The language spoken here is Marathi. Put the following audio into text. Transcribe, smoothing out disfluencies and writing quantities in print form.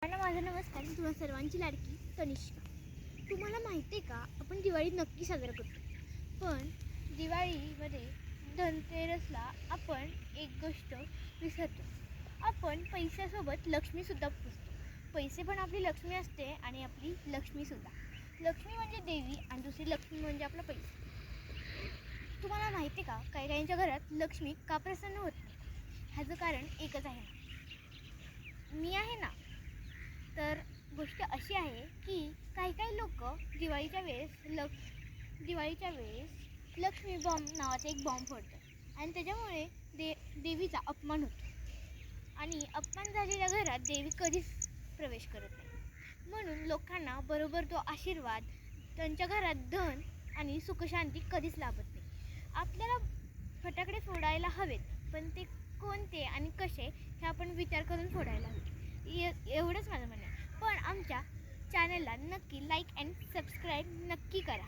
माझा नमस्कार. मी तुम्हा सर्वांची लाडकी तनिष्का. तुम्हाला माहिती आहे का, आपण दिवाळी नक्की साजरा करतो, पण दिवाळीमध्ये धनतेरसला आपण एक गोष्ट विसरतो. आपण पैशासोबत लक्ष्मीसुद्धा पुजतो. पैसे पण आपली लक्ष्मी असते आणि आपली लक्ष्मीसुद्धा. लक्ष्मी म्हणजे देवी आणि दुसरी लक्ष्मी म्हणजे आपला पैसा. तुम्हाला माहिती आहे का, काही काहींच्या घरात लक्ष्मी का प्रसन्न होत नाही? ह्याचं कारण एकच आहे ना, मी आहे ना. तर गोष्ट अशी आहे की काही लोक दिवाळीच्या वेळेस लक्ष्मी बॉम्ब नावाचा एक बॉम्ब फोडतात आणि त्याच्यामुळे देवीचा अपमान होतो आणि अपमान झालेल्या घरात देवी कधीच प्रवेश करत नाही. म्हणून लोकांना बरोबर तो आशीर्वाद, त्यांच्या घरात धन आणि सुखशांती कधीच लाभत नाही. आपल्याला फटाकडे फोडायला हवेत, पण ते कोणते आणि कसे हे आपण विचार करून फोडायला हवे. एवढंच माझं म्हणणं आहे. पण आमच्या चॅनलला नक्की लाईक अँड सबस्क्राईब नक्की करा.